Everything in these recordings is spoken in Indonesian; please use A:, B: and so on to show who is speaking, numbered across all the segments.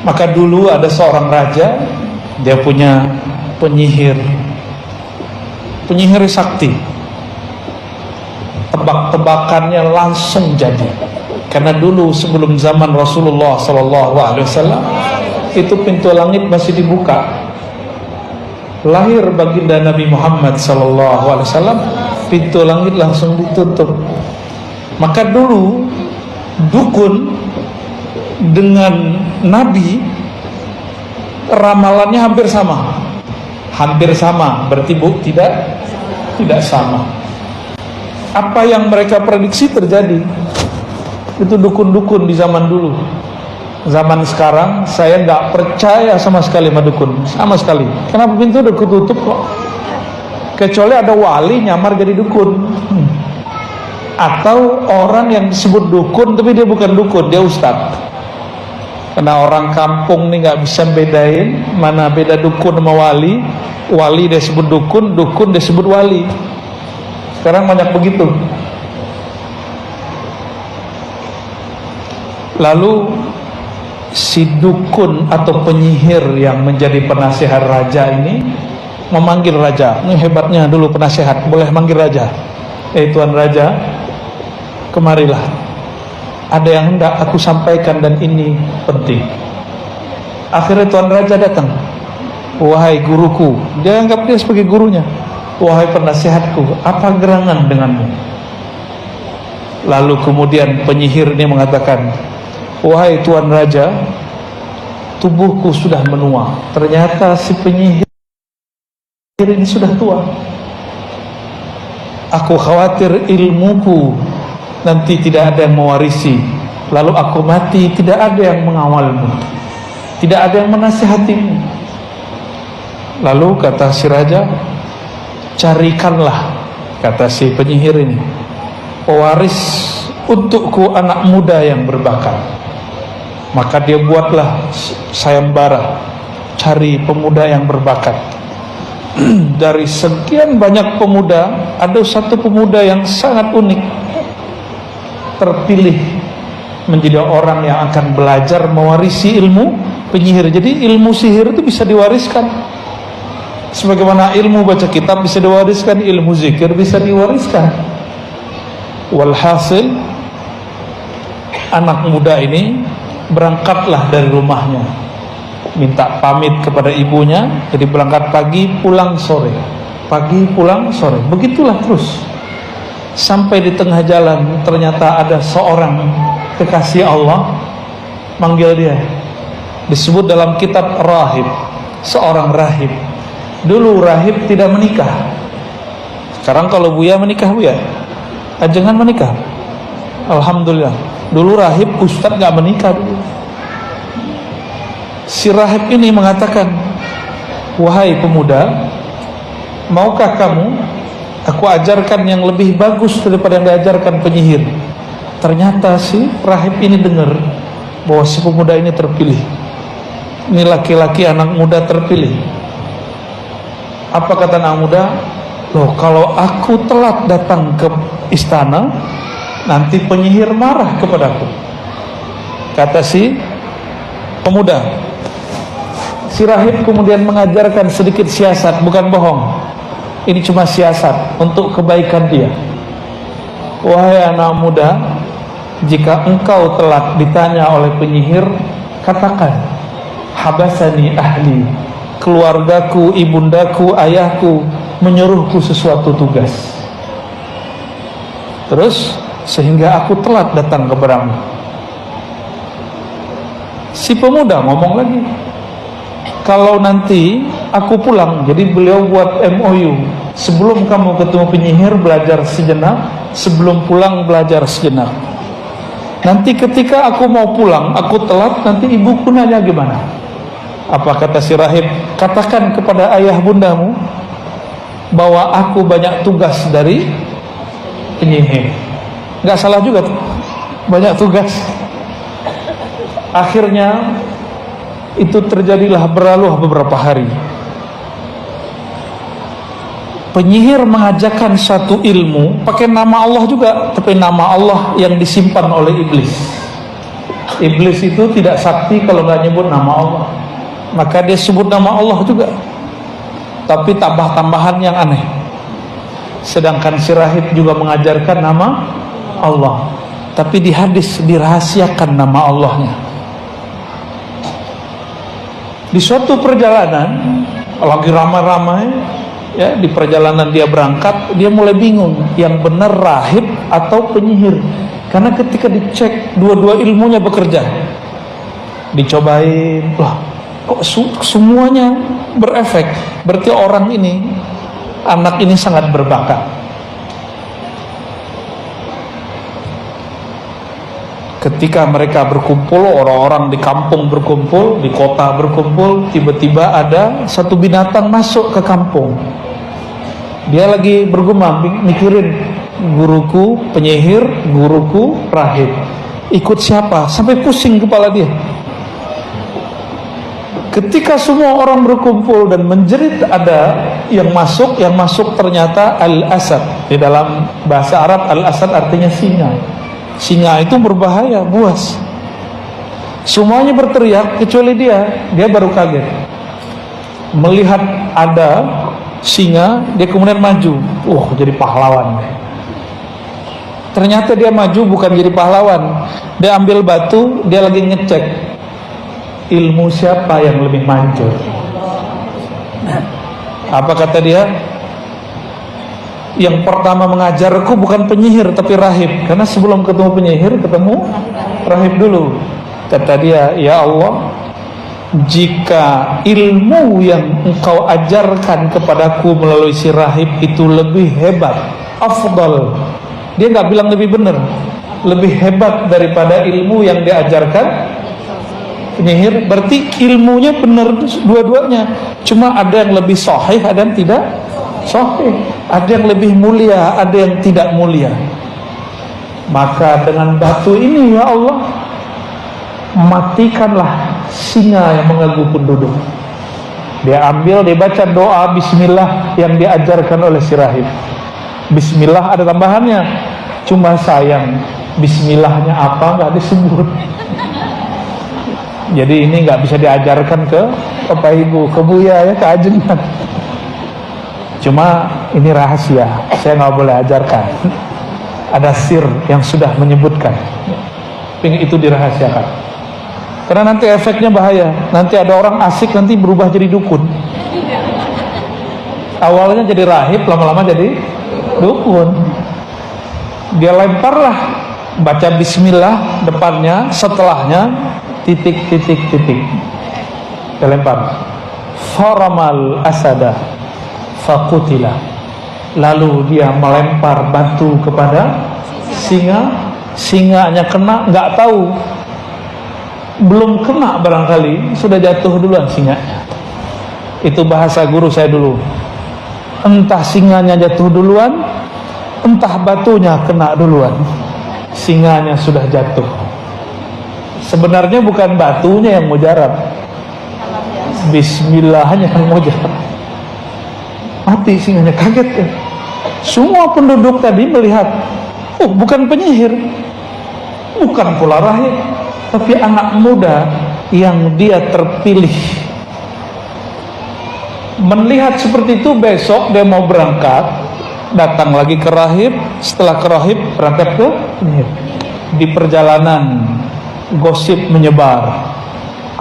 A: Maka dulu ada seorang raja, dia punya penyihir sakti. Tebak-tebakannya langsung jadi. Karena dulu sebelum zaman Rasulullah SAW itu pintu langit masih dibuka. Lahir baginda Nabi Muhammad SAW, pintu langit langsung ditutup. Maka dulu dukun dengan Nabi ramalannya hampir sama, berarti tidak sama. Apa yang mereka prediksi terjadi. Itu dukun-dukun di zaman dulu. Zaman sekarang saya nggak percaya sama sekali sama dukun, sama sekali. Kenapa pintu udah ketutup kok? Kecuali ada wali nyamar jadi dukun, atau orang yang disebut dukun tapi dia bukan dukun, dia ustadz. Karena orang kampung nih nggak bisa bedain mana beda dukun sama wali. Wali dia sebut dukun, dukun dia sebut wali. Sekarang banyak begitu. Lalu si dukun atau penyihir yang menjadi penasihat raja ini memanggil raja. Ini hebatnya dulu penasihat, boleh manggil raja. Tuan raja, kemarilah. Ada yang hendak aku sampaikan dan ini penting. Akhirnya Tuan Raja datang. Wahai guruku, dia anggap dia sebagai gurunya. Wahai penasihatku, apa gerangan denganmu? Lalu kemudian penyihir ini mengatakan, wahai Tuan Raja, tubuhku sudah menua. Ternyata si penyihir ini sudah tua. Aku khawatir ilmuku nanti tidak ada yang mewarisi. Lalu aku mati, tidak ada yang mengawalmu, tidak ada yang menasihatimu. Lalu kata si raja, carikanlah, kata si penyihir ini, pewaris untukku anak muda yang berbakat. Maka dia buatlah sayembara, cari pemuda yang berbakat. Dari sekian banyak pemuda, ada satu pemuda yang sangat unik, terpilih menjadi orang yang akan belajar mewarisi ilmu penyihir. Jadi ilmu sihir itu bisa diwariskan, sebagaimana ilmu baca kitab bisa diwariskan, ilmu zikir bisa diwariskan. Walhasil anak muda ini berangkatlah dari rumahnya, minta pamit kepada ibunya. Jadi berangkat pagi, pulang sore, pagi pulang sore, begitulah terus. Sampai di tengah jalan ternyata ada seorang kekasih Allah manggil dia. Disebut dalam kitab rahib, seorang rahib. Dulu rahib tidak menikah. Sekarang kalau Buya menikah, Buya jangan menikah. Alhamdulillah. Dulu rahib ustadz gak menikah dulu. Si rahib ini mengatakan, wahai pemuda, maukah kamu aku ajarkan yang lebih bagus daripada yang diajarkan penyihir? Ternyata si rahib ini dengar bahwa si pemuda ini terpilih. Ini laki-laki anak muda terpilih. Apa kata anak muda? Loh, kalau aku telat datang ke istana, nanti penyihir marah kepadaku. Kata si pemuda. Si rahib kemudian mengajarkan sedikit siasat, bukan bohong. Ini cuma siasat untuk kebaikan dia. Wahai anak muda, jika engkau telat ditanya oleh penyihir, katakan, habasani ahli, keluargaku, ibundaku, ayahku menyuruhku sesuatu tugas. Terus sehingga aku telat datang kepadamu. Si pemuda ngomong lagi, kalau nanti aku pulang, jadi beliau buat MOU, sebelum kamu ketemu penyihir belajar sejenak, sebelum pulang belajar sejenak. Nanti ketika aku mau pulang, aku telat, nanti ibuku nanya gimana? Apa kata si rahib? Katakan kepada ayah bundamu bahwa aku banyak tugas dari penyihir. Nggak salah juga tuh, banyak tugas. Akhirnya itu terjadilah, berlalu beberapa hari. Penyihir mengajarkan satu ilmu pakai nama Allah juga, tapi nama Allah yang disimpan oleh iblis. Iblis itu tidak sakti kalau nggak nyebut nama Allah. Maka dia sebut nama Allah juga, tapi tambah-tambahan yang aneh. Sedangkan si rahib juga mengajarkan nama Allah, tapi di hadis dirahasiakan nama Allahnya. Di suatu perjalanan lagi ramai-ramai, ya, di perjalanan dia berangkat, dia mulai bingung yang benar rahib atau penyihir. Karena ketika dicek dua-dua ilmunya bekerja. Dicobain, lah kok semuanya berefek. Berarti orang ini, anak ini sangat berbakat. Ketika mereka berkumpul, orang-orang di kampung berkumpul, di kota berkumpul, tiba-tiba ada satu binatang masuk ke kampung. Dia lagi bergumam, mikirin, guruku penyihir, guruku rahib, ikut siapa? Sampai pusing kepala dia. Ketika semua orang berkumpul dan menjerit, ada yang masuk ternyata al-asad. Di dalam bahasa Arab al-asad artinya singa. Singa itu berbahaya, buas. Semuanya berteriak kecuali dia. Dia baru kaget melihat ada singa. Dia kemudian maju, jadi pahlawan. Ternyata dia maju bukan jadi pahlawan. Dia ambil batu, dia lagi ngecek ilmu siapa yang lebih manjur. Apa kata dia? Yang pertama mengajarku bukan penyihir tapi rahib. Karena sebelum ketemu penyihir, ketemu rahib dulu. Kata dia, ya Allah, jika ilmu yang engkau ajarkan kepadaku melalui si rahib itu lebih hebat, afdal, dia nggak bilang lebih benar, lebih hebat daripada ilmu yang diajarkan penyihir, berarti ilmunya benar dua-duanya. Cuma ada yang lebih sahih, ada yang tidak sahih, ada yang lebih mulia, ada yang tidak mulia. Maka dengan batu ini, ya Allah, matikanlah singa yang mengganggu penduduk. Dia ambil, dia baca doa bismillah yang diajarkan oleh si rahib. Bismillah ada tambahannya, cuma sayang bismillahnya apa nggak disebut. Jadi ini nggak bisa diajarkan ke Bapak Ibu, ke Buya, ya, ke ajengan. Cuma ini rahasia, saya nggak boleh ajarkan. Ada sir yang sudah menyebutkan, itu dirahasiakan. Karena nanti efeknya bahaya. Nanti ada orang asik nanti berubah jadi dukun. Awalnya jadi rahib, lama-lama jadi dukun. Dia lemparlah, baca bismillah depannya, setelahnya titik. Dia lempar. Faramal asada fakutila. Lalu dia melempar batu kepada singa. Singanya kena, nggak tahu, belum kena barangkali sudah jatuh duluan singanya. Itu bahasa guru saya dulu. Entah singanya jatuh duluan, entah batunya kena duluan. Singanya sudah jatuh. Sebenarnya bukan batunya yang mujarab, bismillahnya yang mujarab. Mati singanya, kaget ya. Semua penduduk tadi melihat, bukan penyihir, bukan pula rahib, tapi anak muda yang dia terpilih. Melihat seperti itu, besok dia mau berangkat, datang lagi ke rahib, setelah ke rahib berangkat ke penyihir. Di perjalanan gosip menyebar,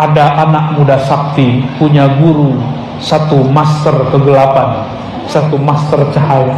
A: ada anak muda sakti punya guru, satu master kegelapan, satu master cahaya.